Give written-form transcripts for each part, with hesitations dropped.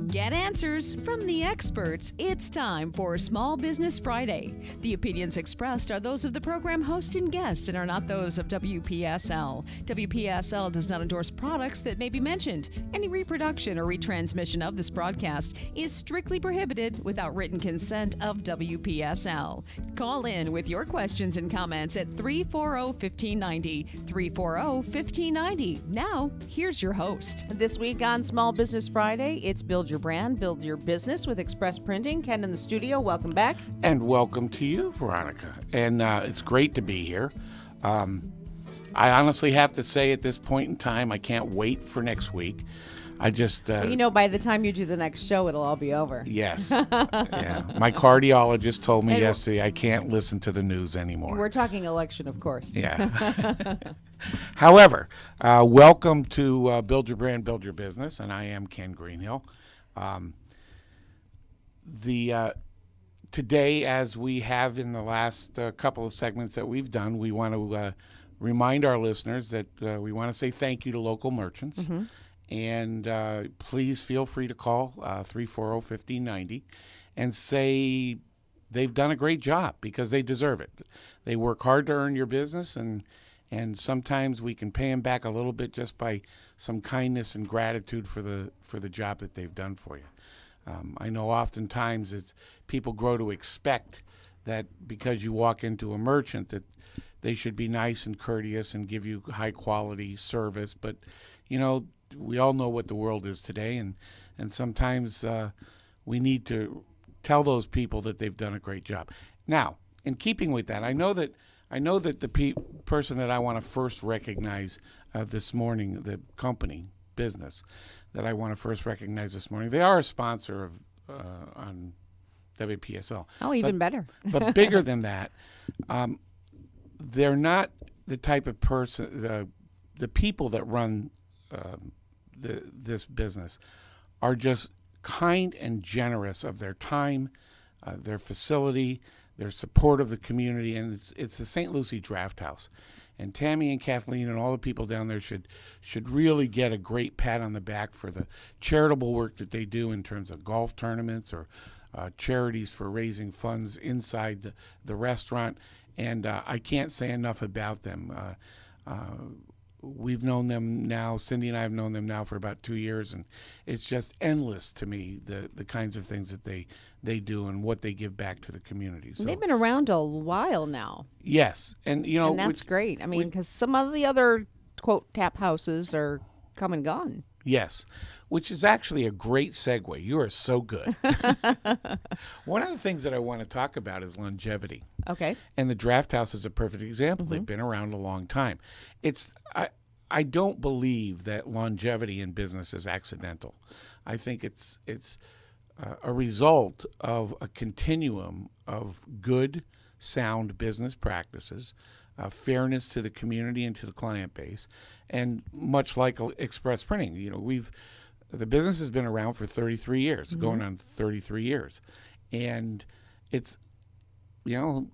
Get answers from the experts. It's time for Small Business Friday. The opinions expressed are those of the program host and guest and are not those of WPSL. WPSL does not endorse products that may be mentioned. Any reproduction or retransmission of this broadcast is strictly prohibited without written consent of WPSL. Call in with your questions and comments at 340-1590. 340-1590. Now, here's your host. This week on Small Business Friday, it's Build Your Brand, Build Your Business with Express Printing. Ken in the studio, welcome back. And welcome to you, Veronica. And it's great to be here. I honestly have to say at this point in time, I can't wait for next week. I just... by the time you do the next show, it'll all be over. Yes. Yeah. My cardiologist told me yesterday I can't listen to the news anymore. We're talking election, of course. Yeah. However, welcome to Build Your Brand, Build Your Business, and I am Ken Greenhill. Today, as we have in the last couple of segments that we've done, we want to remind our listeners that we want to say thank you to local merchants. Mm-hmm. And please feel free to call 340-1590 and say they've done a great job because they deserve it. They work hard to earn your business, and sometimes we can pay them back a little bit just by some kindness and gratitude for the job that they've done for you. I know oftentimes it's people grow to expect that because you walk into a merchant that they should be nice and courteous and give you high quality service, but we all know what the world is today, and sometimes we need to tell those people that they've done a great job. Now, in keeping with that, I know that the person that I want to first recognize this morning, the company, business, that I want to first recognize this morning, they are a sponsor of on WPSL. Oh, even better. But bigger than that, they're not the type of person, the people that run this business are just kind and generous of their time, their facility, their support of the community, and it's the St. Lucie Drafthouse. And Tammy and Kathleen and all the people down there should really get a great pat on the back for the charitable work that they do in terms of golf tournaments or charities for raising funds inside the restaurant. And I can't say enough about them. We've known them now, Cindy and I have known them now for about 2 years, and it's just endless to me, the kinds of things that they do and what they give back to the community. So, they've been around a while now. Yes. And, and that's great. I mean, because some of the other, quote, tap houses are come and gone. Yes, which is actually a great segue. You are so good. One of the things that I want to talk about is longevity. Okay. And the Drafthouse is a perfect example. Mm-hmm. They've been around a long time. I don't believe that longevity in business is accidental. I think it's a result of a continuum of good, sound business practices, fairness to the community and to the client base, and much like Express Printing, the business has been around for 33 years, mm-hmm. going on 33 years, and it's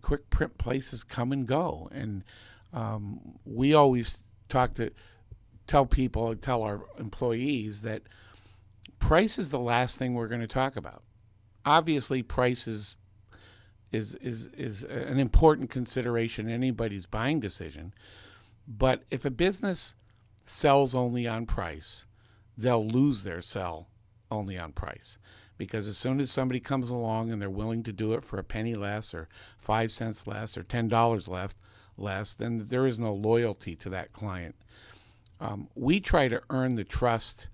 quick print places come and go, and we always tell our employees that price is the last thing we're going to talk about. Obviously, price is an important consideration in anybody's buying decision, but if a business sells only on price, they'll lose their sell only on price. Because as soon as somebody comes along and they're willing to do it for a penny less or 5 cents less or $10 less, then there is no loyalty to that client. We try to earn the trust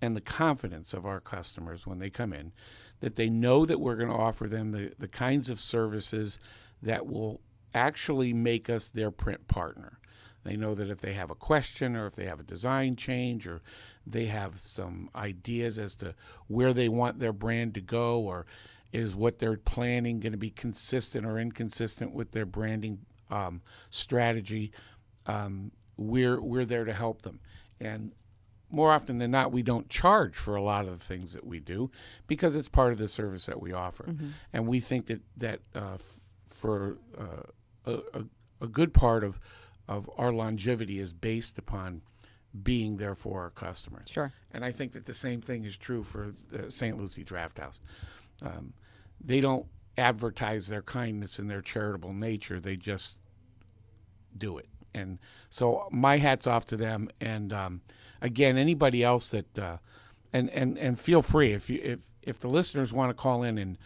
and the confidence of our customers when they come in, that they know that we're going to offer them the kinds of services that will actually make us their print partner. They know that if they have a question or if they have a design change or they have some ideas as to where they want their brand to go, or is what they're planning going to be consistent or inconsistent with their branding strategy, we're there to help them. And more often than not, we don't charge for a lot of the things that we do because it's part of the service that we offer. Mm-hmm. And we think that for a good part of our longevity is based upon being there for our customers. Sure. And I think that the same thing is true for the St. Lucie Drafthouse. They don't advertise their kindness and their charitable nature. They just do it. And so my hat's off to them. And again, anybody else that and feel free if the listeners want to call in and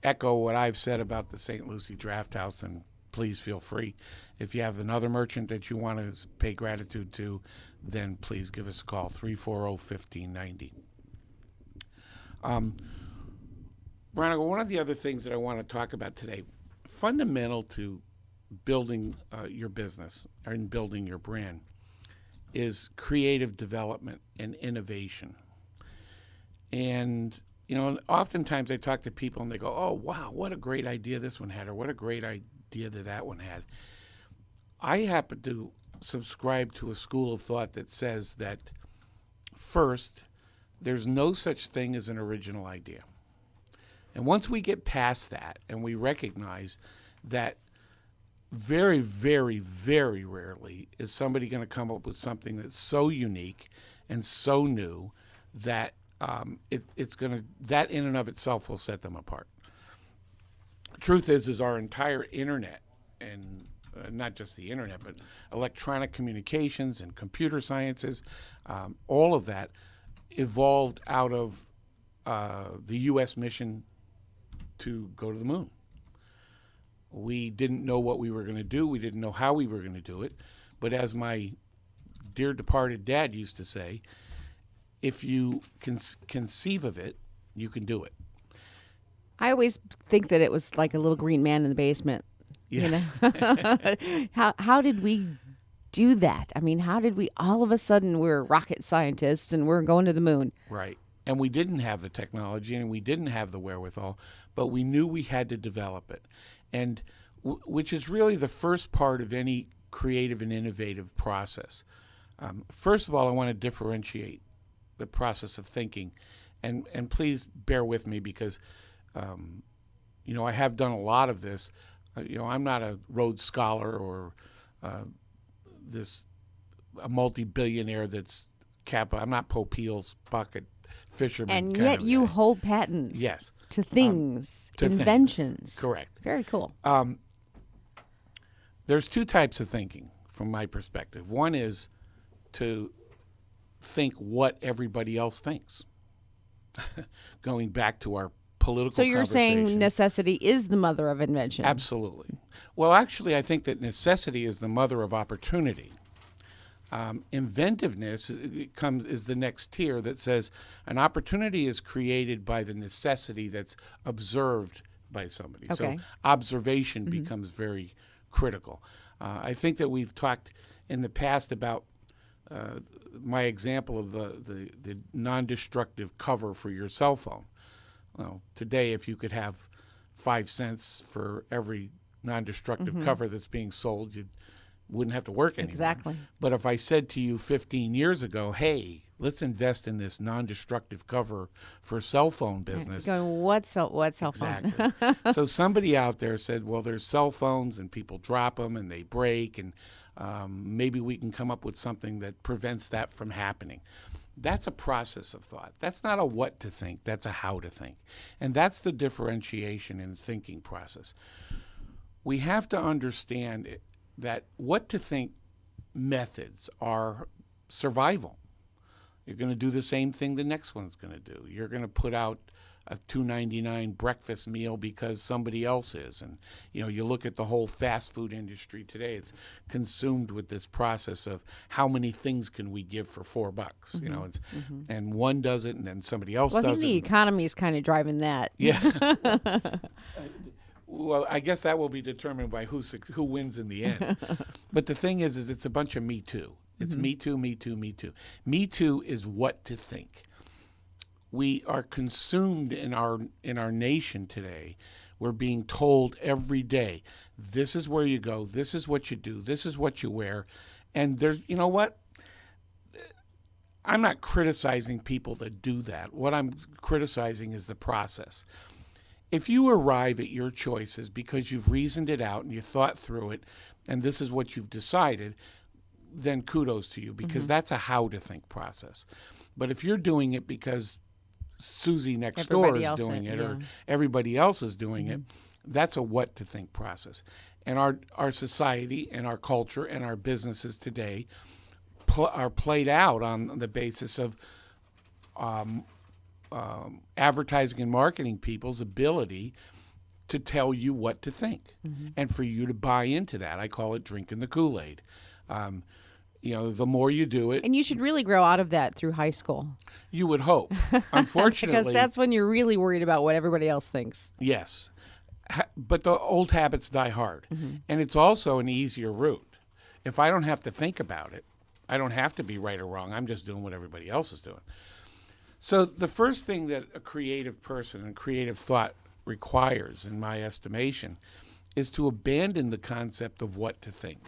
echo what I've said about the St. Lucie Drafthouse, then please feel free. If you have another merchant that you want to pay gratitude to, then please give us a call, 340-1590. Veronica, one of the other things that I want to talk about today, fundamental to building your business and building your brand, is creative development and innovation. And, oftentimes I talk to people and they go, oh, wow, what a great idea this one had, or what a great idea that one had. I happen to subscribe to a school of thought that says that, first, there's no such thing as an original idea. And once we get past that and we recognize that very, very, very rarely is somebody going to come up with something that's so unique and so new that it's going to, that in and of itself will set them apart. The truth is our entire internet, and not just the internet, but electronic communications and computer sciences, all of that evolved out of the U.S. mission to go to the moon. We didn't know what we were going to do. We didn't know how we were going to do it. But as my dear departed dad used to say, if you can conceive of it, you can do it. I always think that it was like a little green man in the basement. Yeah. How did we do that? I mean, how did we all of a sudden we're rocket scientists and we're going to the moon? Right. And we didn't have the technology and we didn't have the wherewithal, but we knew we had to develop it. And which is really the first part of any creative and innovative process. First of all, I want to differentiate the process of thinking. And please bear with me because, I have done a lot of this. I'm not a Rhodes Scholar or a multi-billionaire that's I'm not Popeil's bucket fisherman. And yet you hold patents. Yes. To things, to inventions. Things. Correct. Very cool. There's two types of thinking from my perspective. One is to think what everybody else thinks. Going back to our political So you're conversation. saying necessity is the mother of invention? Absolutely. Well, actually, I think that necessity is the mother of opportunity. Inventiveness is the next tier that says an opportunity is created by the necessity that's observed by somebody. Okay. So observation becomes very critical. I think that we've talked in the past about my example of the non-destructive cover for your cell phone. Well, today, if you could have 5 cents for every non-destructive cover that's being sold, you wouldn't have to work anymore. Exactly. But if I said to you 15 years ago, hey, let's invest in this non-destructive cover for cell phone business. Going, what cell phone? Exactly. So somebody out there said, well, there's cell phones and people drop them and they break, and maybe we can come up with something that prevents that from happening. That's a process of thought. That's not a what to think. That's a how to think. And that's the differentiation in the thinking process. We have to understand that what to think methods are survival. You're going to do the same thing the next one's going to do. You're going to put out a $2.99 breakfast meal because somebody else is. And, you look at the whole fast food industry today, it's consumed with this process of how many things can we give for $4, and one does it and then somebody else does it. Well, I think the economy is kind of driving that. Yeah. Well, I guess that will be determined by who wins in the end. But the thing is it's a bunch of Me Too. It's Me Too, Me Too, Me Too. Me Too is what to think. We are consumed in our nation today. We're being told every day, this is where you go, this is what you do, this is what you wear. And there's, you know what? I'm not criticizing people that do that. What I'm criticizing is the process. If you arrive at your choices because you've reasoned it out and you thought through it, and this is what you've decided, then kudos to you, because that's a how to think process. But if you're doing it because Susie next door is doing it, or everybody else is doing it, that's a what to think process. And our society and our culture and our businesses today are played out on the basis of advertising and marketing people's ability to tell you what to think, and for you to buy into that. I call it drinking the Kool-Aid. The more you do it. And you should really grow out of that through high school. You would hope. Unfortunately. Because that's when you're really worried about what everybody else thinks. Yes. But the old habits die hard. And it's also an easier route. If I don't have to think about it, I don't have to be right or wrong. I'm just doing what everybody else is doing. So the first thing that a creative person and creative thought requires, in my estimation, is to abandon the concept of what to think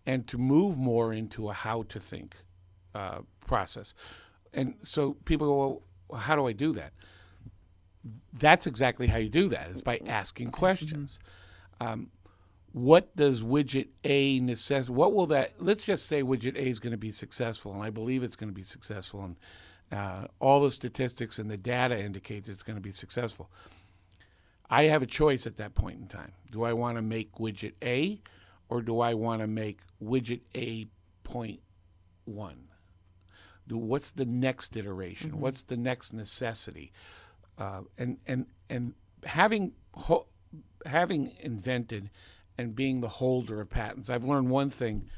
and to move more into a how to think process. And so people go, well, how do I do that? That's exactly how you do that, is by asking questions. What does widget A necessitate? What will that, let's just say widget A is going to be successful, and I believe it's going to be successful, and all the statistics and the data indicate that it's going to be successful. I have a choice at that point in time. Do I want to make widget A, or do I want to make widget A.1? What's the next iteration? What's the next necessity? And having invented and being the holder of patents, I've learned one thing,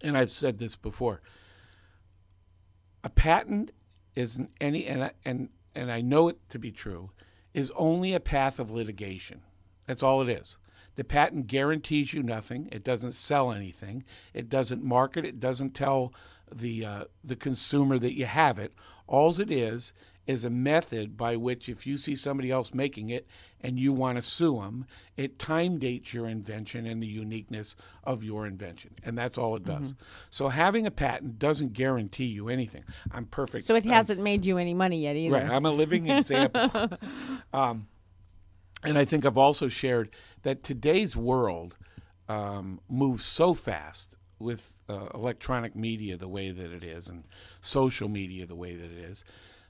and I've said this before. A patent isn't any, and I know it to be true, is only a path of litigation. That's all it is. The patent guarantees you nothing. It doesn't sell anything. It doesn't market. It doesn't tell the consumer that you have it. All it is a method by which, if you see somebody else making it and you want to sue them, it time dates your invention and the uniqueness of your invention. And that's all it does. So having a patent doesn't guarantee you anything. I'm perfect. So it hasn't made you any money yet either. Right. I'm a living example. And I think I've also shared that today's world moves so fast with electronic media the way that it is, and social media the way that it is,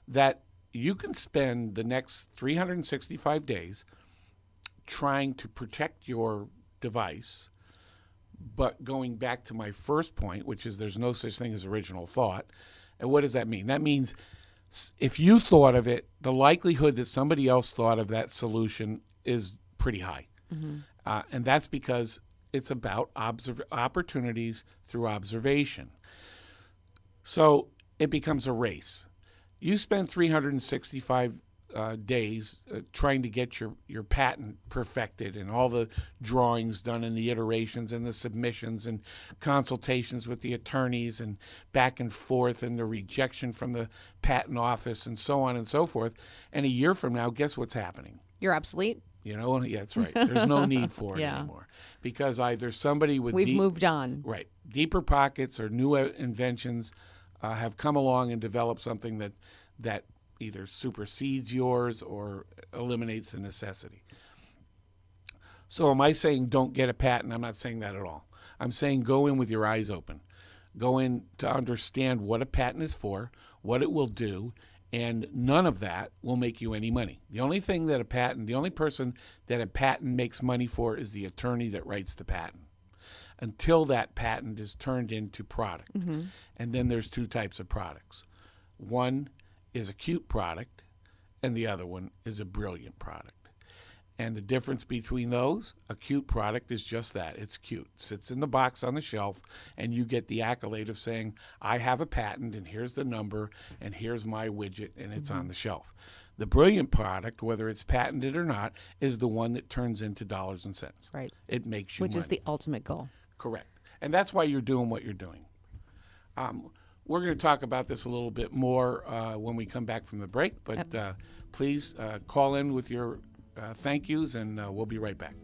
that you can spend the next 365 days trying to protect your device. But going back to my first point, which is there's no such thing as original thought. And what does that mean? That means if you thought of it, the likelihood that somebody else thought of that solution is pretty high. And that's because it's about opportunities through observation. So it becomes a race. You spend 365 days trying to get your patent perfected, and all the drawings done, and the iterations and the submissions and consultations with the attorneys and back and forth, and the rejection from the patent office and so on and so forth. And a year from now, guess what's happening? You're obsolete. Yeah, that's right. There's no need for it anymore, because either somebody with We've moved on. Right. Deeper pockets or new inventions have come along and developed something that either supersedes yours or eliminates the necessity. So am I saying don't get a patent? I'm not saying that at all. I'm saying go in with your eyes open. Go in to understand what a patent is for, what it will do, and none of that will make you any money. The only person that a patent makes money for is the attorney that writes the patent, until that patent is turned into product. And then there's two types of products. One is a cute product, and the other one is a brilliant product. And the difference between those, a cute product is just that. It's cute. It sits in the box on the shelf, and you get the accolade of saying, I have a patent, and here's the number, and here's my widget, and it's on the shelf. The brilliant product, whether it's patented or not, is the one that turns into dollars and cents. Right. It makes you money. Which is the ultimate goal. Correct. And that's why you're doing what you're doing. We're going to talk about this a little bit more when we come back from the break, but please call in with your thank yous, and we'll be right back.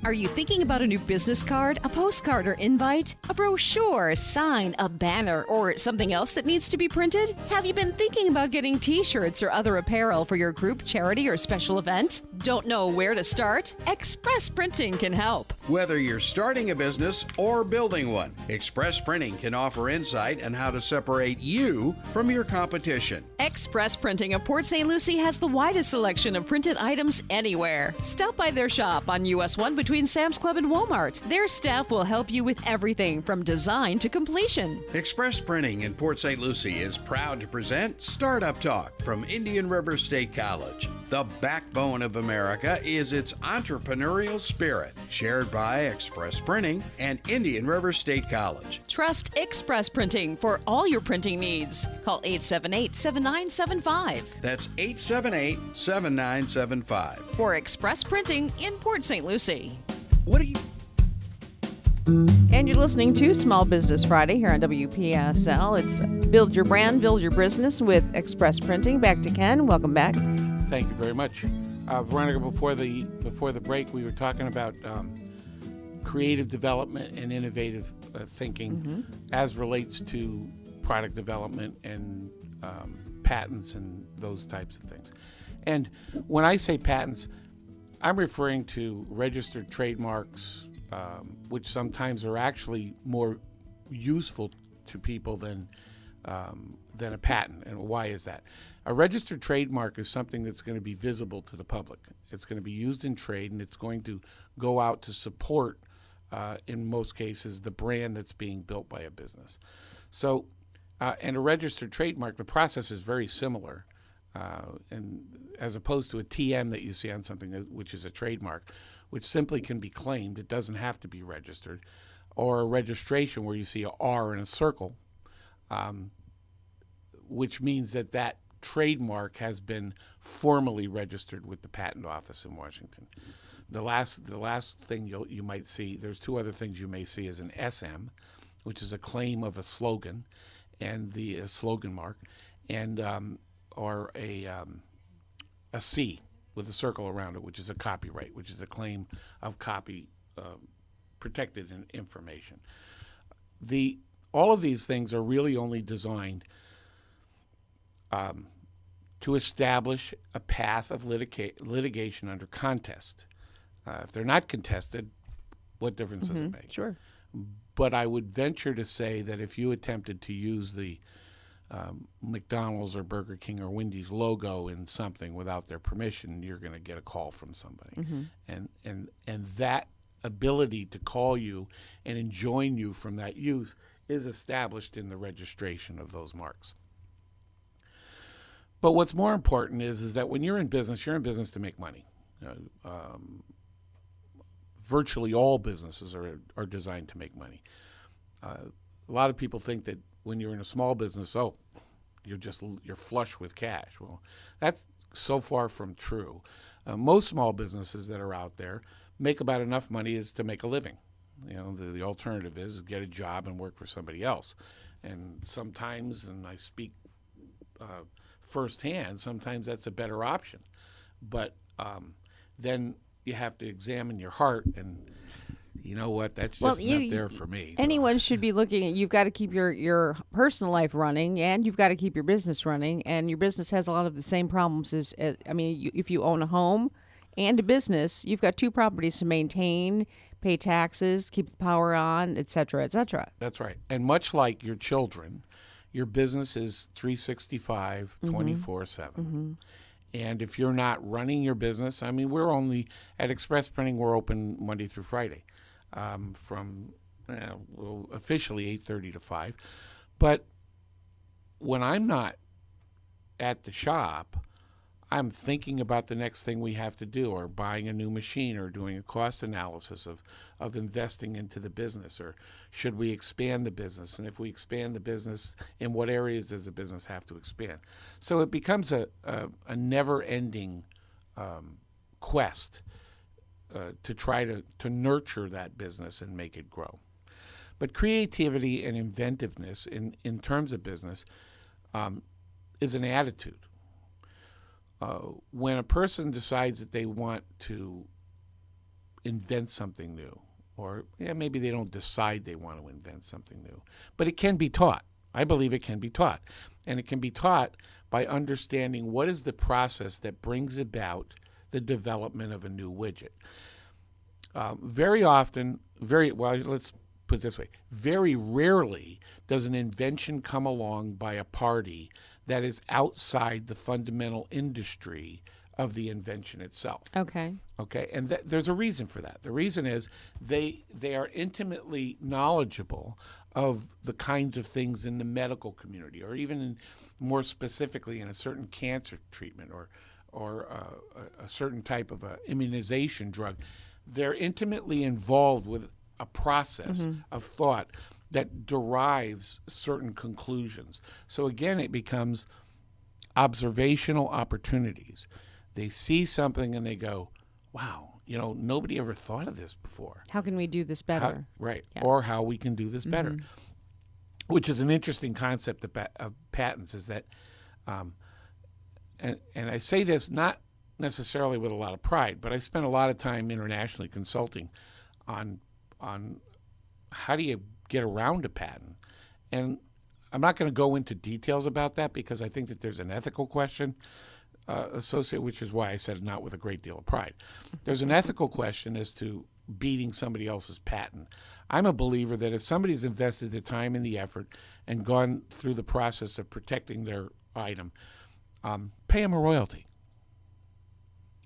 Are you thinking about a new business card, a postcard or invite, a brochure, sign, a banner, or something else that needs to be printed? Have you been thinking about getting t-shirts or other apparel for your group, charity, or special event? Don't know where to start? Express Printing can help. Whether you're starting a business or building one, Express Printing can offer insight on how to separate you from your competition. Express Printing of Port St. Lucie has the widest selection of printed items anywhere. Stop by their shop on US 1 between Sam's Club and Walmart. Their staff will help you with everything from design to completion. Express Printing in Port St. Lucie is proud to present Startup Talk from Indian River State College. The backbone of America is its entrepreneurial spirit, shared by Express Printing and Indian River State College. Trust Express Printing for all your printing needs. Call 878-7975. That's 878-7975. For Express Printing in Port St. Lucie. What are you... And you're listening to Small Business Friday here on WPSL. It's Build Your Brand, Build Your Business with Express Printing. Back to Ken. Welcome back. Thank you very much. Veronica, before the break, we were talking about creative development and innovative thinking as relates to product development and patents and those types of things. And when I say patents, I'm referring to registered trademarks, which sometimes are actually more useful to people than a patent. And why is that? A registered trademark is something that's going to be visible to the public. It's going to be used in trade, and it's going to go out to support, in most cases, the brand that's being built by a business. So, and a registered trademark, the process is very similar, and as opposed to a TM that you see on something which is a trademark, which simply can be claimed. It doesn't have to be registered, or a registration where you see a R in a circle, which means that trademark has been formally registered with the patent office in Washington. The last thing you might see, there's two other things you may see, is an SM, which is a claim of a slogan, and the slogan mark, and or a C with a circle around it, which is a copyright, which is a claim of copy protected information. All of these things are really only designed to establish a path of litigation under contest. If they're not contested, what difference does it make? Sure. But I would venture to say that if you attempted to use the McDonald's or Burger King or Wendy's logo in something without their permission, you're going to get a call from somebody. And that ability to call you and enjoin you from that use is established in the registration of those marks. But what's more important is that when you're in business to make money. Virtually all businesses are designed to make money. A lot of people think that when you're in a small business, you're flush with cash. Well, that's so far from true. Most small businesses that are out there make about enough money as to make a living. The alternative is get a job and work for somebody else. And sometimes, and I speak firsthand, sometimes that's a better option. But then you have to examine your heart, and you know what? That's just not there for me. Anyone should be looking at, you've got to keep your personal life running, and you've got to keep your business running, and your business has a lot of the same problems as if you own a home and a business, you've got two properties to maintain, pay taxes, keep the power on, et cetera, et cetera. That's right. And much like your children, your business is 365, 24/7. And if you're not running your business, we're only, at Express Printing, we're open Monday through Friday from officially 8:30 to 5. But when I'm not at the shop, I'm thinking about the next thing we have to do, or buying a new machine, or doing a cost analysis of investing into the business, or should we expand the business? And if we expand the business, in what areas does the business have to expand? So it becomes a never-ending quest to try to nurture that business and make it grow. But creativity and inventiveness in terms of business is an attitude. When a person decides that they want to invent something new, or maybe they don't decide they want to invent something new. But it can be taught. I believe it can be taught. And it can be taught by understanding what is the process that brings about the development of a new widget. Very often, let's put it this way, very rarely does an invention come along by a party that is outside the fundamental industry of the invention itself. Okay. Okay, and there's a reason for that. The reason is they are intimately knowledgeable of the kinds of things in the medical community, or even more specifically in a certain cancer treatment or a certain type of immunization drug. They're intimately involved with a process of thought that derives certain conclusions. So again, it becomes observational opportunities. They see something and they go, wow, nobody ever thought of this before. How can we do this better? Right. Yeah. Or how we can do this better, which is an interesting concept of patents, is that, and I say this not necessarily with a lot of pride, but I spent a lot of time internationally consulting on how do you get around a patent. And I'm not going to go into details about that because I think that there's an ethical question associated, which is why I said not with a great deal of pride. There's an ethical question as to beating somebody else's patent. I'm a believer that if somebody's invested the time and the effort and gone through the process of protecting their item, pay them a royalty.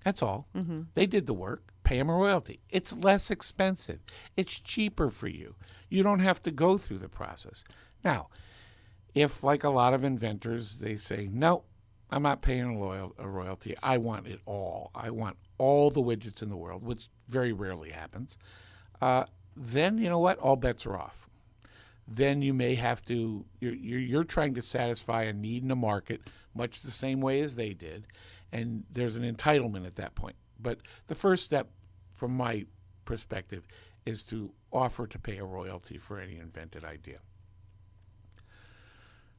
That's all. They did the work. Pay them a royalty. It's less expensive. It's cheaper for you. You don't have to go through the process. Now, if, like a lot of inventors, they say, no, I'm not paying a royalty. I want it all. I want all the widgets in the world, which very rarely happens. Then, you know what? All bets are off. Then you may have to, you're trying to satisfy a need in the market, much the same way as they did, and there's an entitlement at that point. But the first step, from my perspective, is to offer to pay a royalty for any invented idea.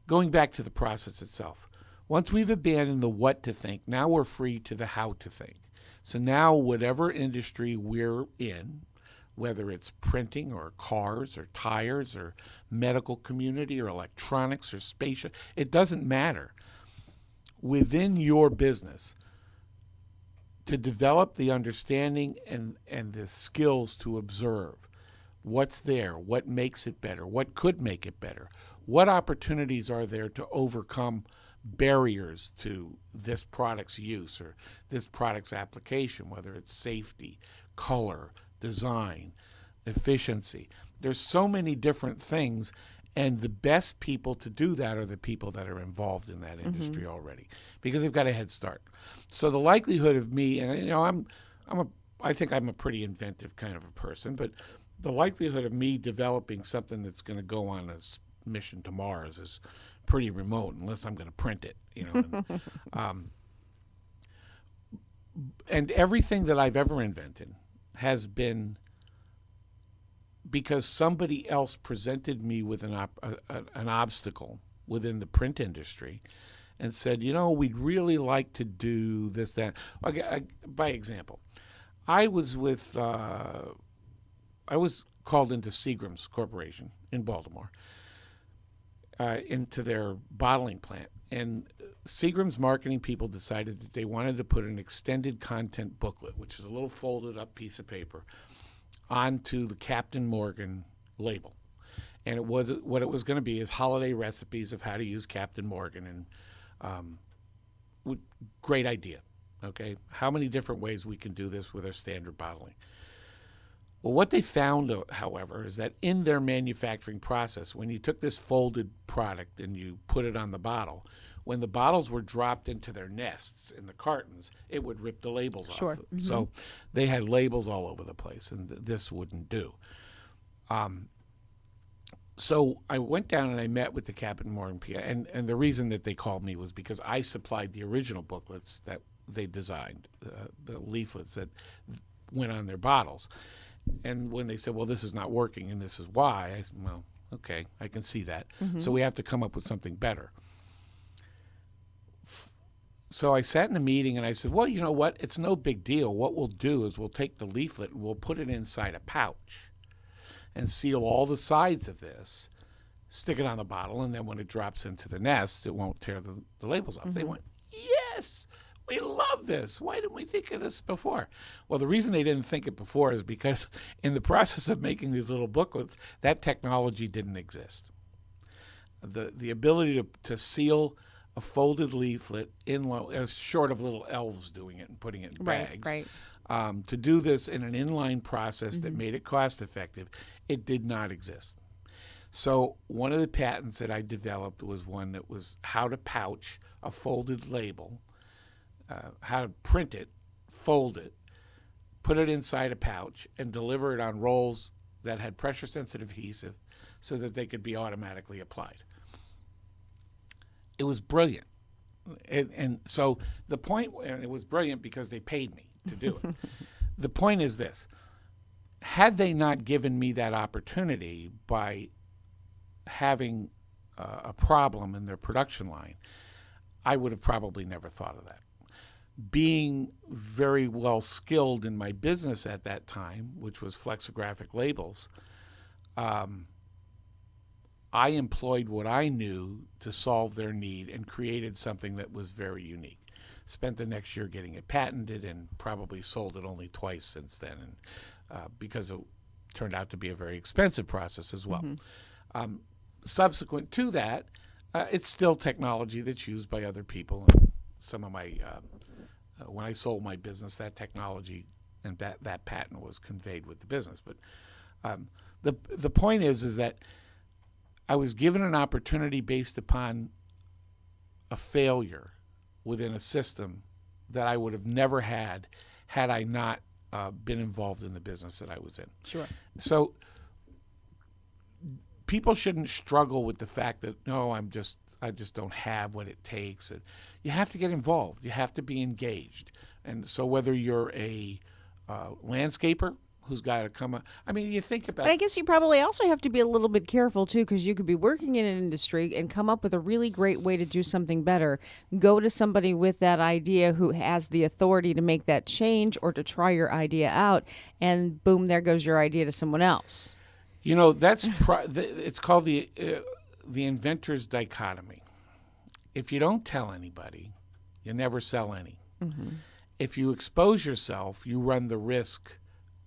Going back to the process itself, once we've abandoned the what to think, now we're free to the how to think. So now whatever industry we're in, whether it's printing or cars or tires or medical community or electronics or spatial, it doesn't matter. Within your business, to develop the understanding and the skills to observe what's there, what makes it better, what could make it better, what opportunities are there to overcome barriers to this product's use or this product's application, whether it's safety, color, design, efficiency. There's so many different things, and the best people to do that are the people that are involved in that industry already, because they've got a head start. So the likelihood of me, and I think I'm a pretty inventive kind of a person, but the likelihood of me developing something that's going to go on a mission to Mars is pretty remote, unless I'm going to print it, and everything that I've ever invented has been because somebody else presented me with an obstacle within the print industry and said, we'd really like to do this, that. By example, I was called into Seagram's Corporation in Baltimore, into their bottling plant. And Seagram's marketing people decided that they wanted to put an extended content booklet, which is a little folded up piece of paper, onto the Captain Morgan label. And what it was going to be is holiday recipes of how to use Captain Morgan. And great idea, okay? How many different ways we can do this with our standard bottling? Well, what they found, however, is that in their manufacturing process, when you took this folded product and you put it on the bottle, when the bottles were dropped into their nests in the cartons, it would rip the labels off. Sure. So they had labels all over the place, and this wouldn't do. So I went down and I met with the Captain Morgan PI, and the reason that they called me was because I supplied the original booklets that they designed, the leaflets that went on their bottles. And when they said, well, this is not working and this is why, I said, well, okay, I can see that. So we have to come up with something better. So I sat in a meeting and I said, well, you know what? It's no big deal. What we'll do is we'll take the leaflet and we'll put it inside a pouch and seal all the sides of this, stick it on the bottle, and then when it drops into the nest, it won't tear the labels off. They went, yes, we love this. Why didn't we think of this before? Well, the reason they didn't think it before is because in the process of making these little booklets, that technology didn't exist. The ability to seal a folded leaflet as short of little elves doing it and putting it in bags. Right. To do this in an inline process that made it cost effective, it did not exist. So one of the patents that I developed was one that was how to pouch a folded label, how to print it, fold it, put it inside a pouch, and deliver it on rolls that had pressure-sensitive adhesive so that they could be automatically applied. It was brilliant. And so the point, and it was brilliant because they paid me to do it. The point is this. Had they not given me that opportunity by having a problem in their production line, I would have probably never thought of that. Being very well skilled in my business at that time, which was flexographic labels, I employed what I knew to solve their need and created something that was very unique. Spent the next year getting it patented and probably sold it only twice since then, and because it turned out to be a very expensive process as well. Subsequent to that, it's still technology that's used by other people. And some of my, when I sold my business, that technology and that patent was conveyed with the business. But the point is that I was given an opportunity based upon a failure within a system that I would have never had I not been involved in the business that I was in. Sure. So people shouldn't struggle with the fact that, no, I just don't have what it takes. And you have to get involved. You have to be engaged. And so whether you're a landscaper who's got to come up, I mean, you think about. But I guess you probably also have to be a little bit careful too, because you could be working in an industry and come up with a really great way to do something better. Go to somebody with that idea who has the authority to make that change or to try your idea out, and boom, there goes your idea to someone else. You know, that's it's called the inventor's dichotomy. If you don't tell anybody, you never sell any. If you expose yourself, you run the risk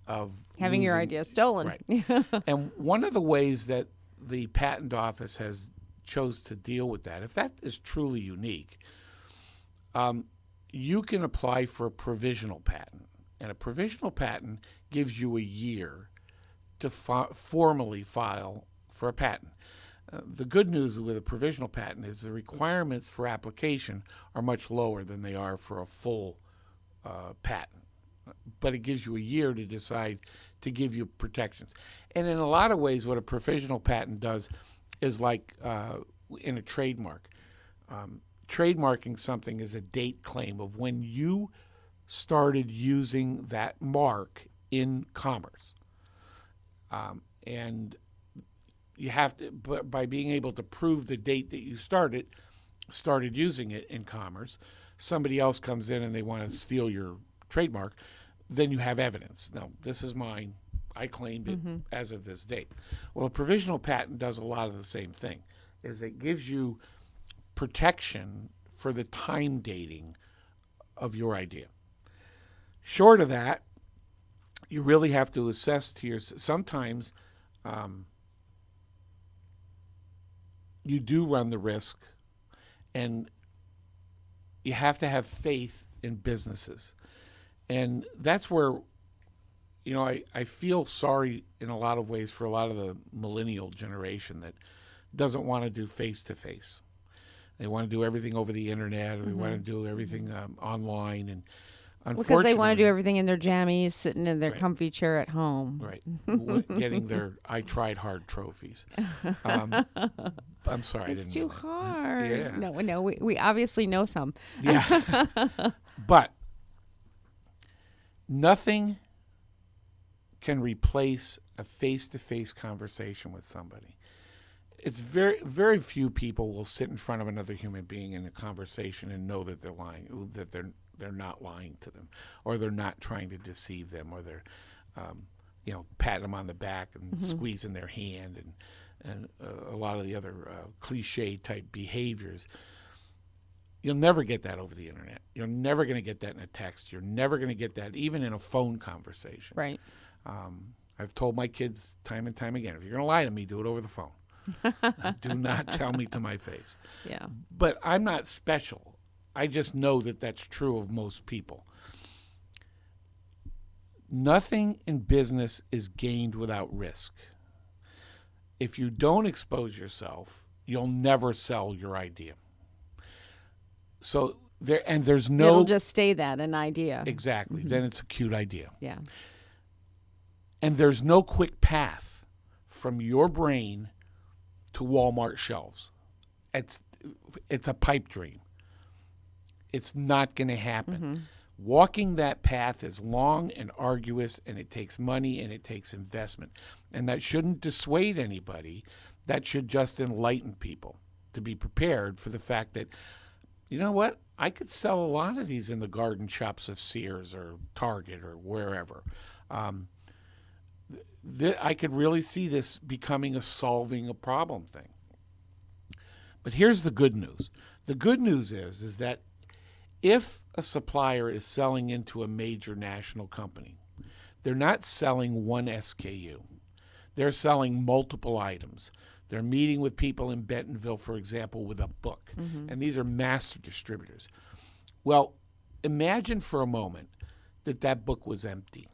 of having your idea stolen. Right. And one of the ways that the patent office has chose to deal with that, if that is truly unique, you can apply for a provisional patent. And a provisional patent gives you a year to formally file for a patent. The good news with a provisional patent is the requirements for application are much lower than they are for a full patent. But it gives you a year to decide to give you protections. And in a lot of ways, what a provisional patent does is like in a trademark. Trademarking something is a date claim of when you started using that mark in commerce. And you have to, by being able to prove the date that you started using it in commerce, somebody else comes in and they want to steal your trademark, then you have evidence. Now, this is mine. I claimed it as of this date. Well, a provisional patent does a lot of the same thing, is it gives you protection for the time dating of your idea. Short of that, you really have to assess to yourself. Sometimes you do run the risk, and you have to have faith in businesses. And that's where, you know, I feel sorry in a lot of ways for a lot of the millennial generation that doesn't want to do face-to-face. They want to do everything over the internet, or they want to do everything online. And unfortunately, because they want to do everything in their jammies, sitting in their comfy chair at home. Right. Getting their I tried hard trophies. I'm sorry. It's too hard. Yeah. No, we obviously know some. Yeah. But nothing can replace a face-to-face conversation with somebody. it's very few people will sit in front of another human being in a conversation and know that they're lying, that they're not lying to them, or they're not trying to deceive them, or they're patting them on the back and squeezing their hand and a lot of the other cliche type behaviors. You'll never get that over the internet. You're never going to get that in a text. You're never going to get that even in a phone conversation. Right. I've told my kids time and time again, if you're going to lie to me, do it over the phone. Do not tell me to my face. Yeah. But I'm not special. I just know that that's true of most people. Nothing in business is gained without risk. If you don't expose yourself, you'll never sell your idea. So there's no... It'll just stay that, an idea. Exactly. Then it's a cute idea. Yeah. And there's no quick path from your brain to Walmart shelves. It's a pipe dream. It's not going to happen. Walking that path is long and arduous, and it takes money and it takes investment. And that shouldn't dissuade anybody. That should just enlighten people to be prepared for the fact that, you know what? I could sell a lot of these in the garden shops of Sears or Target or wherever. I could really see this becoming a solving a problem thing. But here's the good news. The good news is that if a supplier is selling into a major national company, they're not selling one SKU. They're selling multiple items. They're meeting with people in Bentonville, for example, with a book. And these are master distributors. Well, imagine for a moment that book was empty.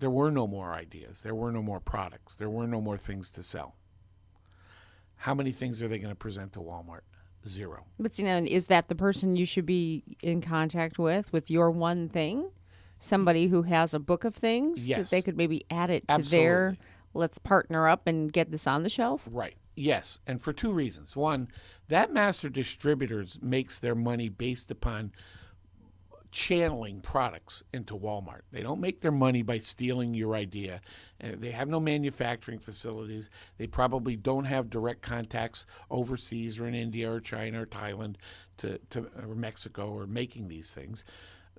There were no more ideas. There were no more products. There were no more things to sell. How many things are they going to present to Walmart? 0. But is that the person you should be in contact with your one thing? Somebody who has a book of things Yes. that they could maybe add it to Absolutely. their, let's partner up and get this on the shelf? Right. Yes. And for 2 reasons. One, that master distributors makes their money based upon channeling products into Walmart. They don't make their money by stealing your idea. They have no manufacturing facilities. They probably don't have direct contacts overseas or in India or China or Thailand or Mexico or making these things.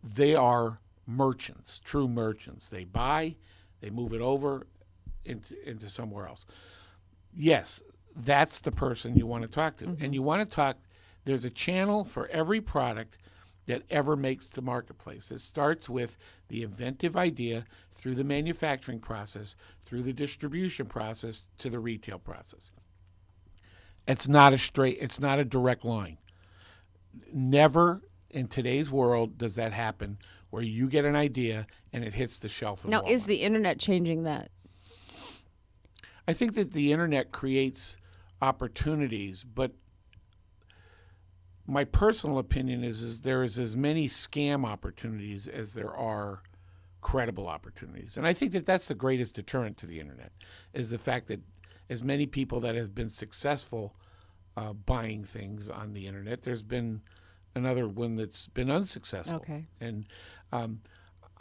They are merchants, true merchants. They buy, they move it over into somewhere else. Yes, that's the person you want to talk to. And you want to talk, there's a channel for every product that ever makes the marketplace. It starts with the inventive idea through the manufacturing process, through the distribution process, to the retail process. It's not a direct line. Never in today's world does that happen where you get an idea and it hits the shelf. Now, is the internet changing that? I think that the internet creates opportunities, but my personal opinion is there is as many scam opportunities as there are credible opportunities. And I think that that's the greatest deterrent to the internet, is the fact that as many people that have been successful buying things on the internet, there's been another one that's been unsuccessful. Okay. And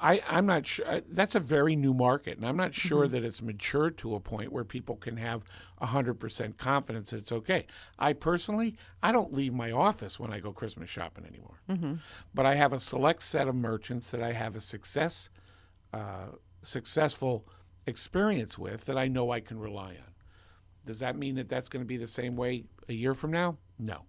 I'm not sure. That's a very new market, and I'm not sure that it's matured to a point where people can have 100% confidence that it's okay. I personally, I don't leave my office when I go Christmas shopping anymore. But I have a select set of merchants that I have a successful experience with that I know I can rely on. Does that mean that that's going to be the same way a year from now? No.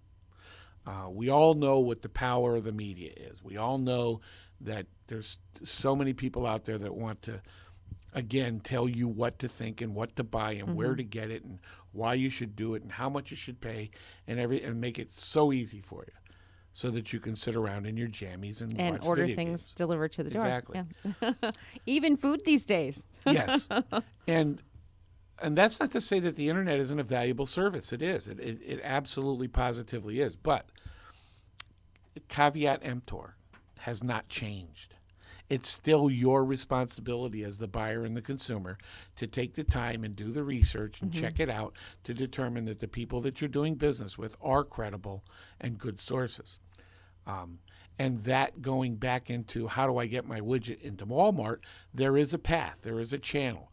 We all know what the power of the media is. We all know that there's so many people out there that want to, again, tell you what to think and what to buy and where to get it and why you should do it and how much you should pay and make it so easy for you so that you can sit around in your jammies and watch order video things games. delivered to the door. Exactly. Yeah. Even food these days. Yes. And that's not to say that the internet isn't a valuable service. It is. It absolutely positively is. But caveat emptor has not changed. It's still your responsibility as the buyer and the consumer to take the time and do the research and check it out to determine that the people that you're doing business with are credible and good sources. And that going back into how do I get my widget into Walmart, there is a path, there is a channel.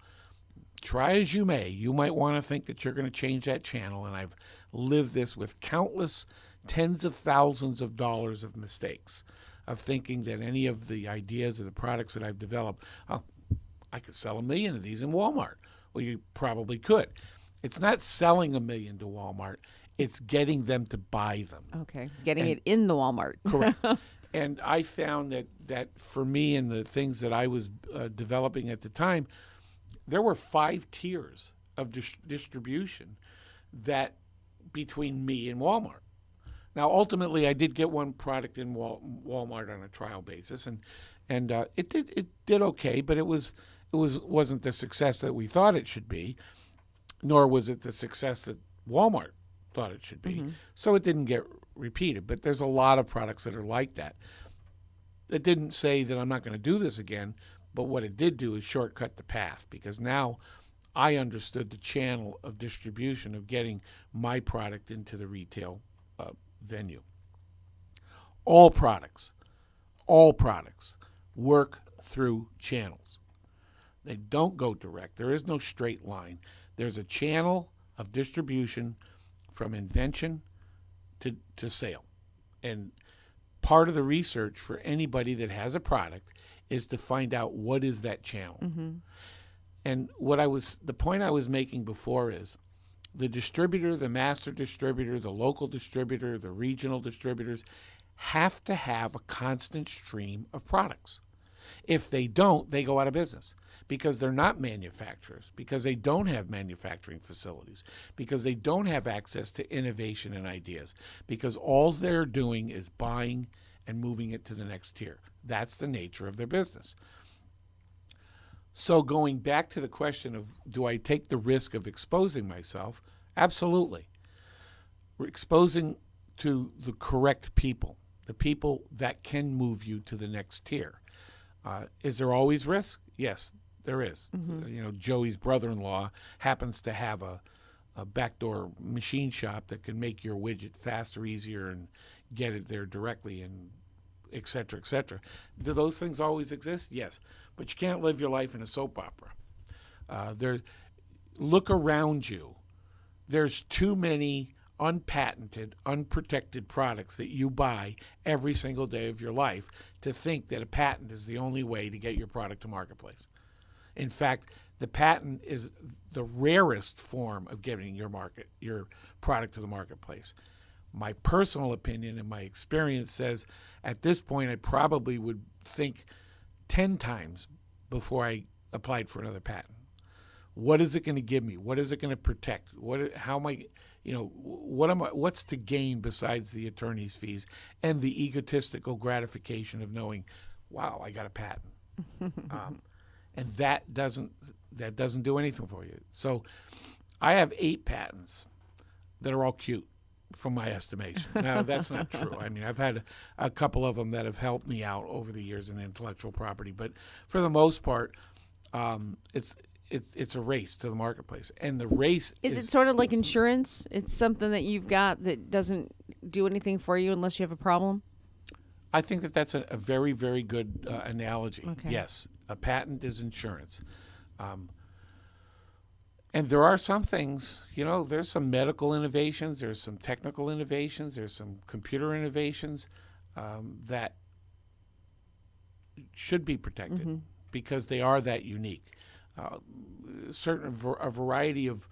try as you may, you might want to think that you're going to change that channel, and I've lived this with countless tens of thousands of dollars of mistakes of thinking that any of the ideas or the products that I've developed, oh, I could sell 1 million of these in Walmart. Well, you probably could. It's not selling 1 million to Walmart. It's getting them to buy them. Okay, getting it in the Walmart. Correct. And I found that for me and the things that I was developing at the time, there were 5 tiers of distribution that between me and Walmart. Now, ultimately, I did get one product in Walmart on a trial basis, and it did okay, but it wasn't the success that we thought it should be, nor was it the success that Walmart thought it should be. Mm-hmm. So it didn't get repeated. But there's a lot of products that are like that. It didn't say that I'm not going to do this again, but what it did do is shortcut the path, because now I understood the channel of distribution of getting my product into the retail venue. All products work through channels. They don't go direct. There is no straight line. There's a channel of distribution from invention to sale. And part of the research for anybody that has a product is to find out what is that channel. Mm-hmm. And the point I was making before is the distributor, the master distributor, the local distributor, the regional distributors have to have a constant stream of products. If they don't, they go out of business, because they're not manufacturers, because they don't have manufacturing facilities, because they don't have access to innovation and ideas, because all they're doing is buying and moving it to the next tier. That's the nature of their business. So going back to the question of, do I take the risk of exposing myself? Absolutely. We're exposing to the correct people, the people that can move you to the next tier. Is there always risk? Yes, there is. Mm-hmm. Joey's brother-in-law happens to have a backdoor machine shop that can make your widget faster, easier, and get it there directly, and et cetera, et cetera. Do those things always exist? Yes. But you can't live your life in a soap opera. Look around you. There's too many unpatented, unprotected products that you buy every single day of your life to think that a patent is the only way to get your product to marketplace. In fact, the patent is the rarest form of getting your product to the marketplace. My personal opinion and my experience says at this point I probably would think 10 times before I applied for another patent. What is it going to give me? What is it going to protect? What's to gain besides the attorney's fees and the egotistical gratification of knowing, wow, I got a patent. And that doesn't do anything for you. So I have 8 patents that are all cute, from my estimation. Now, that's not true. I mean, I've had a couple of them that have helped me out over the years in intellectual property, but for the most part, it's a race to the marketplace. And the race is it sort of like insurance? It's something that you've got that doesn't do anything for you unless you have a problem? I think that's a very, very good analogy. Okay. Yes, a patent is insurance. And there are some things, there's some medical innovations, there's some technical innovations, there's some computer innovations that should be protected, mm-hmm. because they are that unique. A variety of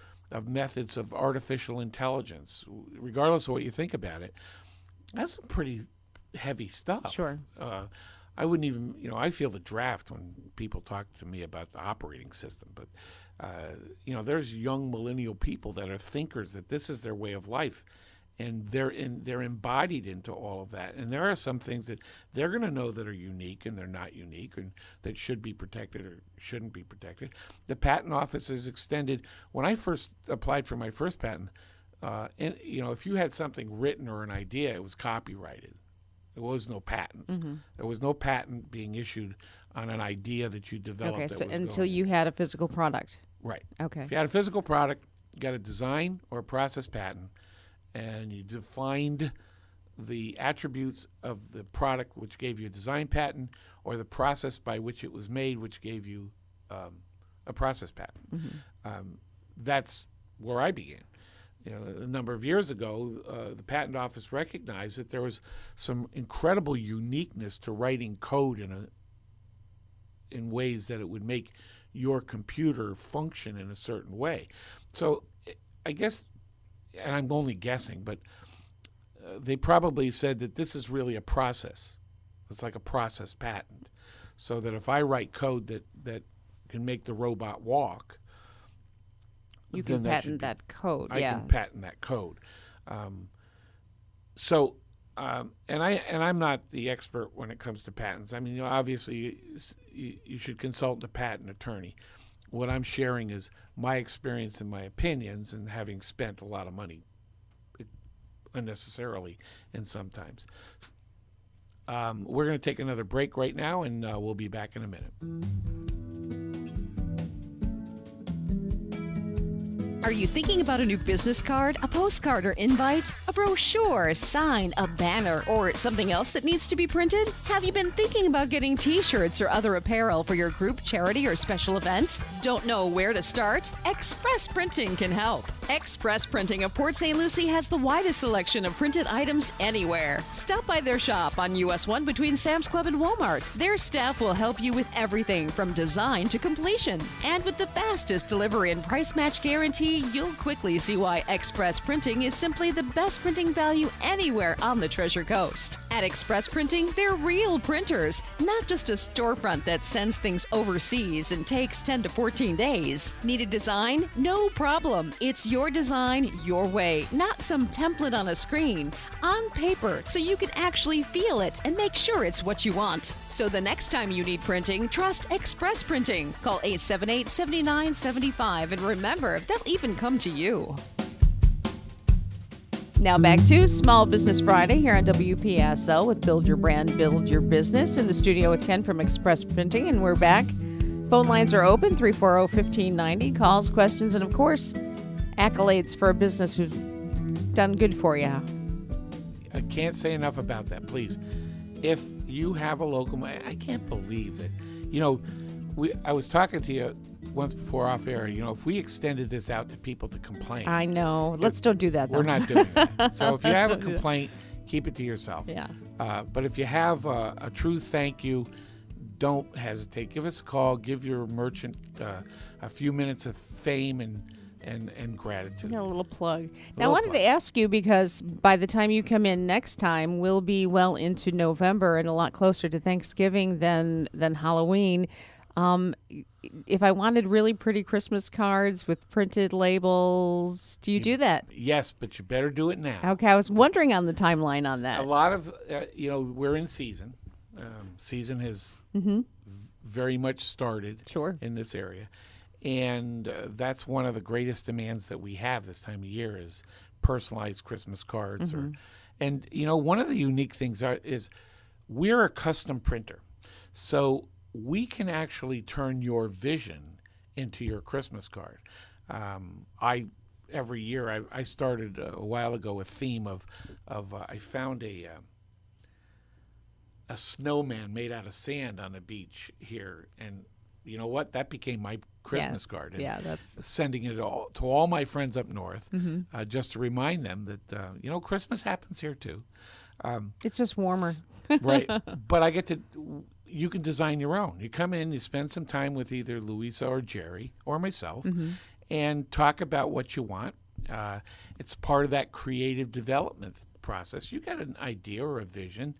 methods of artificial intelligence, regardless of what you think about it, that's some pretty heavy stuff. Sure. I wouldn't even, I feel the draft when people talk to me about the operating system, but there's young millennial people that are thinkers that this is their way of life, and they're embodied into all of that. And there are some things that they're going to know that are unique and they're not unique, and that should be protected or shouldn't be protected. The patent office is extended. When I first applied for my first patent, if you had something written or an idea, it was copyrighted. There was no patents. Mm-hmm. There was no patent being issued on an idea that you developed. Okay, so until you had a physical product. Right. Okay. If you had a physical product, you got a design or a process patent, and you defined the attributes of the product, which gave you a design patent, or the process by which it was made, which gave you a process patent. That's where I began. A number of years ago, the patent office recognized that there was some incredible uniqueness to writing code in ways that it would make your computer function in a certain way. So I guess, and I'm only guessing, but they probably said that this is really a process. It's like a process patent. So that if I write code that can make the robot walk, you can patent that code. I can patent that code. And I'm not the expert when it comes to patents. I mean, obviously you should consult a patent attorney. What I'm sharing is my experience and my opinions, and having spent a lot of money unnecessarily and sometimes. We're going to take another break right now, and we'll be back in a minute. Are you thinking about a new business card, a postcard or invite, a brochure, sign, a banner, or something else that needs to be printed? Have you been thinking about getting t-shirts or other apparel for your group, charity, or special event? Don't know where to start? Express Printing can help. Express Printing of Port St. Lucie has the widest selection of printed items anywhere. Stop by their shop on US 1 between Sam's Club and Walmart. Their staff will help you with everything from design to completion. And with the fastest delivery and price match guarantee, you'll quickly see why Express Printing is simply the best printing value anywhere on the Treasure Coast. At Express Printing, they're real printers, not just a storefront that sends things overseas and takes 10 to 14 days. Need a design? No problem. It's your design, your way, not some template on a screen. On paper, so you can actually feel it and make sure it's what you want. So the next time you need printing, trust Express Printing. Call 878-7975, and remember, they'll even come to you. Now back to Small Business Friday here on WPSL with Build Your Brand, Build Your Business. In the studio with Ken from Express Printing, and we're back. Phone lines are open, 340-1590. Calls, questions, and of course, accolades for a business who's done good for you. I can't say enough about that, please. If you have a local, I can't believe that, I was talking to you once before off air, if we extended this out to people to complain. I know. Let's don't do that, though. We're not doing that. So if you have a complaint, keep it to yourself. Yeah. But if you have a true thank you, don't hesitate. Give us a call. Give your merchant a few minutes of fame and gratitude. A little plug. Now, I wanted to ask you, because by the time you come in next time, we'll be well into November and a lot closer to Thanksgiving than Halloween. If I wanted really pretty Christmas cards with printed labels, do you do that? Yes, but you better do it now. Okay, I was wondering on the timeline on that. A lot of, we're in season. Season has very much started in this area. And that's one of the greatest demands that we have this time of year is personalized Christmas cards. And one of the unique things is we're a custom printer. So we can actually turn your vision into your Christmas card. Every year I started a while ago a theme of I found a snowman made out of sand on a beach here, and you know what? That became my Christmas card. And that's sending it to all my friends up north, just to remind them that Christmas happens here too. It's just warmer, right? But you can design your own. You come in, you spend some time with either Louisa or Jerry or myself, and talk about what you want. It's part of that creative development process. You got an idea or a vision.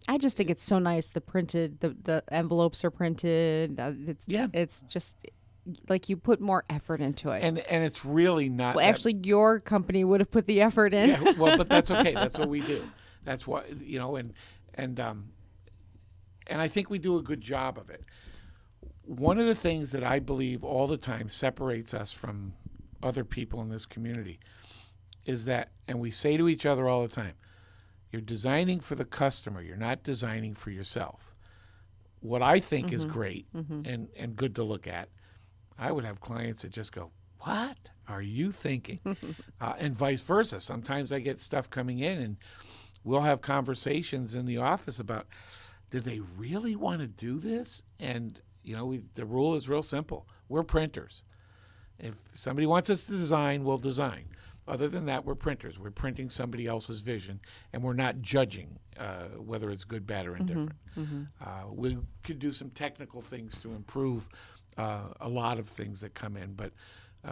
I just think it's so nice. The envelopes are printed. It's just like you put more effort into it. And it's really not. Well, actually, your company would have put the effort in. Yeah, well, but that's okay. That's what we do. That's what and I think we do a good job of it. One of the things that I believe all the time separates us from other people in this community is that, and we say to each other all the time, you're designing for the customer. You're not designing for yourself. What I think is great and good to look at, I would have clients that just go, what are you thinking? And vice versa. Sometimes I get stuff coming in and we'll have conversations in the office about, do they really want to do this? And The rule is real simple. We're printers. If somebody wants us to design, we'll design. Other than that, we're printers. We're printing somebody else's vision, and we're not judging whether it's good, bad, or indifferent. We could do some technical things to improve a lot of things that come in, but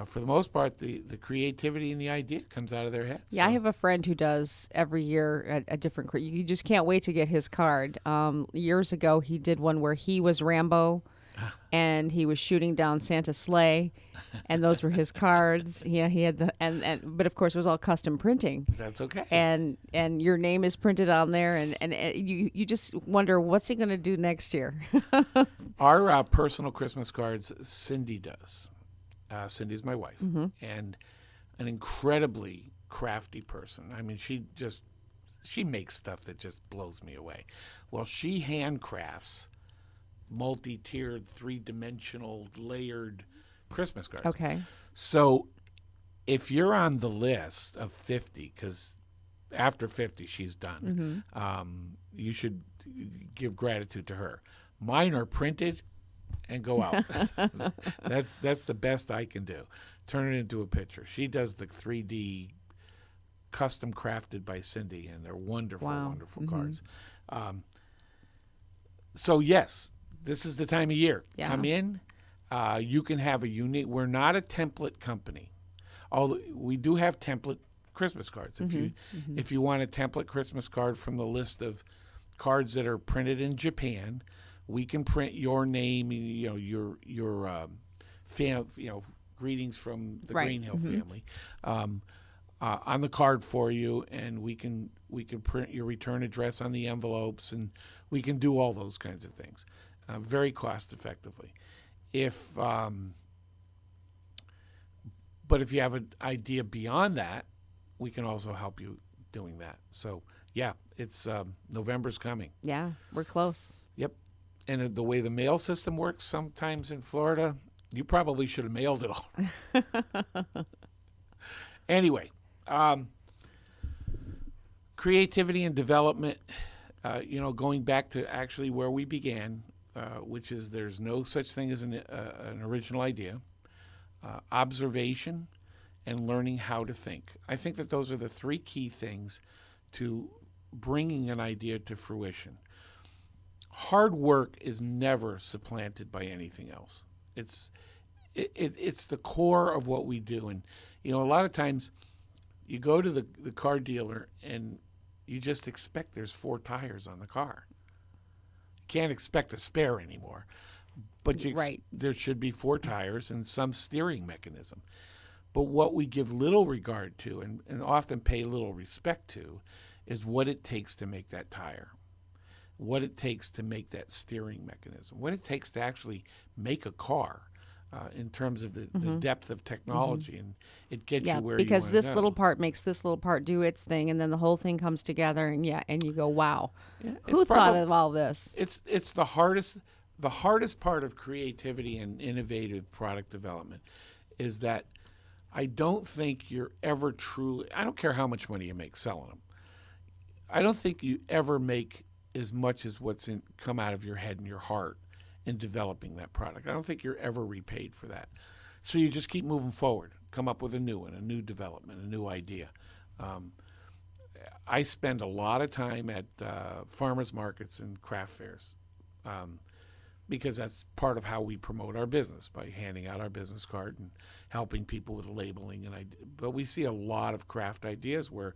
for the most part, the creativity and the idea comes out of their heads. Yeah, I have a friend who does every year a different. You just can't wait to get his card. Years ago, he did one where he was Rambo, and he was shooting down Santa's sleigh, and those were his cards. Yeah, he had but of course it was all custom printing. That's okay. And your name is printed on there, and you just wonder what's he going to do next year. Our personal Christmas cards, Cindy does. Cindy's my wife, and an incredibly crafty person. I mean, she makes stuff that just blows me away. Well, she handcrafts multi-tiered, three-dimensional, layered Christmas cards. Okay. So if you're on the list of 50, because after 50 she's done, you should give gratitude to her. Mine are printed and go out. That's the best I can do. Turn it into a picture. She does the 3D custom crafted by Cindy, and they're wonderful, wonderful cards. So yes, this is the time of year. Yeah. Come in. You can have a unique. We're not a template company, although we do have template Christmas cards. If you want a template Christmas card from the list of cards that are printed in Japan, we can print your name, your greetings from the Greenhill family on the card for you, and we can print your return address on the envelopes, and we can do all those kinds of things very cost effectively. But if you have an idea beyond that, we can also help you doing that. So yeah, it's November's coming. Yeah, we're close. Yep. And the way the mail system works sometimes in Florida, you probably should have mailed it all. Anyway, creativity and development, going back to actually where we began, which is there's no such thing as an original idea, observation, and learning how to think. I think that those are the three key things to bringing an idea to fruition. Hard work is never supplanted by anything else. It's the core of what we do. And, a lot of times you go to the car dealer and you just expect there's 4 tires on the car. You can't expect a spare anymore. But there should be 4 tires and some steering mechanism. But what we give little regard to and often pay little respect to is what it takes to make that tire, what it takes to make that steering mechanism, what it takes to actually make a car in terms of the depth of technology, and it gets you where you want to go. Because this little part makes this little part do its thing, and then the whole thing comes together, and you go, wow, who thought of all this? It's the hardest part of creativity and innovative product development is that I don't think you're ever truly, I don't care how much money you make selling them, I don't think you ever make as much as what's come out of your head and your heart in developing that product. I don't think you're ever repaid for that. So you just keep moving forward, come up with a new one, a new development, a new idea. I spend a lot of time at farmers markets and craft fairs because that's part of how we promote our business, by handing out our business card and helping people with labeling. But we see a lot of craft ideas where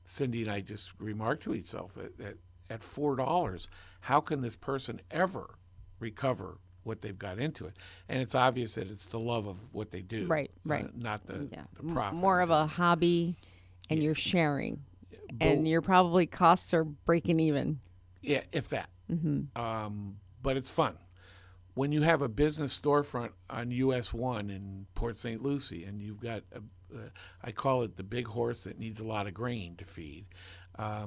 Cindy and I just remark to each other that at $4, how can this person ever recover what they've got into it? And it's obvious that it's the love of what they do, right, not the profit. More of a hobby, and you're sharing, and your probably costs are breaking even. Yeah, if that. But it's fun. When you have a business storefront on US 1 in Port St. Lucie, and you've got, I call it the big horse that needs a lot of grain to feed,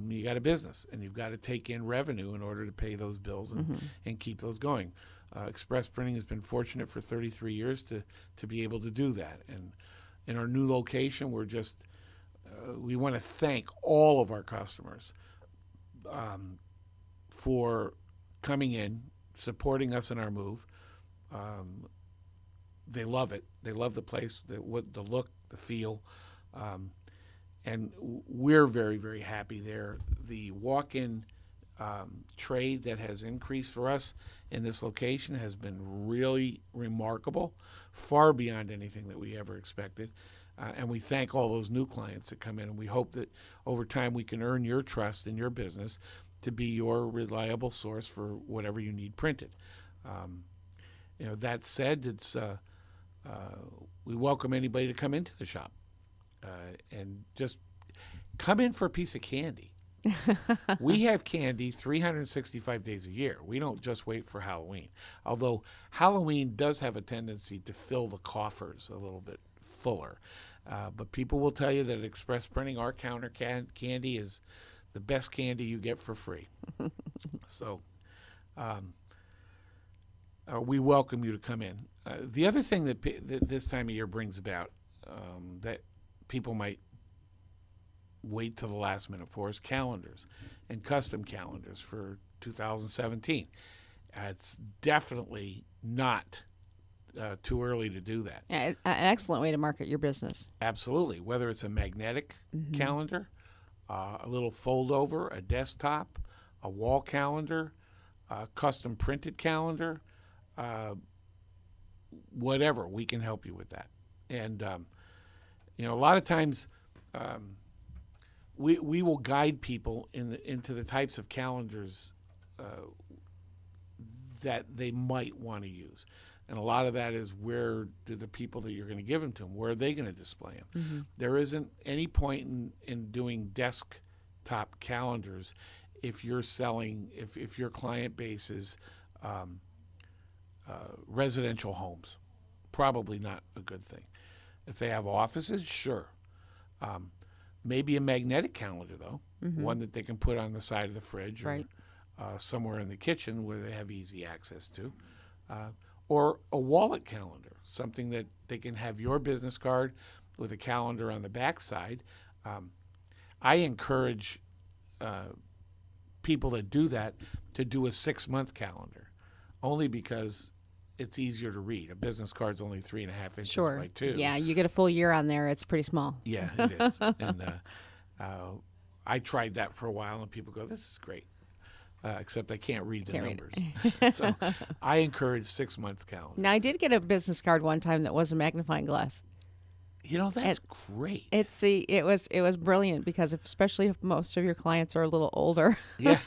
you got a business, and you've got to take in revenue in order to pay those bills and keep those going. Express Printing has been fortunate for 33 years to be able to do that. And in our new location, we're just, we want to thank all of our customers for coming in, supporting us in our move, They love it. They love the place, the look, the feel, and we're very, very happy there. The walk-in trade that has increased for us in this location has been really remarkable, far beyond anything that we ever expected. And we thank all those new clients that come in, and we hope that over time we can earn your trust in your business to be your reliable source for whatever you need printed. That said, it's we welcome anybody to come into the shop and just come in for a piece of candy. We have candy 365 days a year. We don't just wait for Halloween, although Halloween does have a tendency to fill the coffers a little bit fuller. But people will tell you that at Express Printing, our counter candy is the best candy you get for free. So we welcome you to come in. The other thing that this time of year brings about that people might wait till the last minute for is calendars and custom calendars for 2017. It's definitely not too early to do that. An excellent way to market your business. Absolutely. Whether it's a magnetic calendar, a little fold over, a desktop, a wall calendar, a custom printed calendar, whatever, we can help you with that. And a lot of times we will guide people into the types of calendars that they might want to use. And a lot of that is, where do the people that you're going to give them to them, where are they going to display them? Mm-hmm. There isn't any point in doing desktop calendars if you're selling, if your client base is residential homes. Probably not a good thing. If they have offices, sure. Maybe a magnetic calendar, though, one that they can put on the side of the fridge or somewhere in the kitchen where they have easy access to. Or a wallet calendar, something that they can have your business card with a calendar on the back side. I encourage people that do that to do a 6-month calendar, only because it's easier to read. A business card's only 3.5 inches by 2. Yeah, you get a full year on there. It's pretty small. Yeah, it is. And I tried that for a while, and people go, "This is great," except I can't read the numbers. So I encourage 6-month calendar. Now, I did get a business card one time that was a magnifying glass. That's great. It was brilliant, because especially if most of your clients are a little older. Yeah.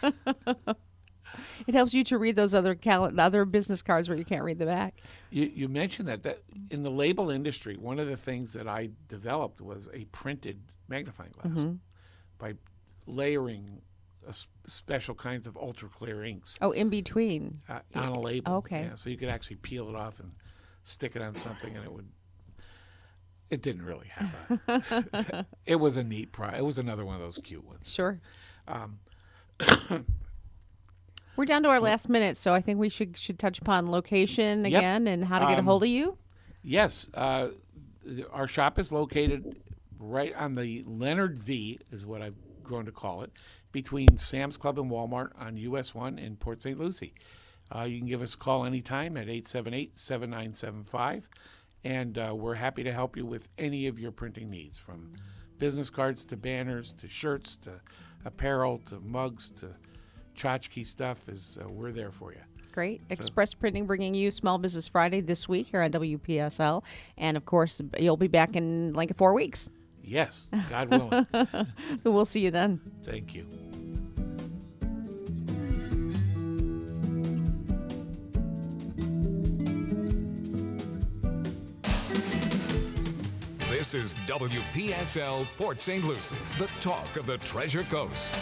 It helps you to read those other business cards where you can't read the back. You mentioned that in the label industry, one of the things that I developed was a printed magnifying glass by layering special kinds of ultra clear inks. Oh, in between on a label. Okay. Yeah, so you could actually peel it off and stick it on something, and it didn't really have it was a neat product. It was another one of those cute ones. Sure. We're down to our last minute, so I think we should touch upon location again and how to get a hold of you. Yes. Our shop is located right on the Leonard V, is what I've grown to call it, between Sam's Club and Walmart on US 1 in Port St. Lucie. You can give us a call anytime at 878-7975, and we're happy to help you with any of your printing needs, from business cards to banners to shirts to apparel to mugs to tchotchke stuff. We're there for you. Great. Express Printing bringing you Small Business Friday this week here on WPSL. And, of course, you'll be back in like 4 weeks. Yes, God willing. So we'll see you then. Thank you. This is WPSL Port St. Lucie, the talk of the Treasure Coast.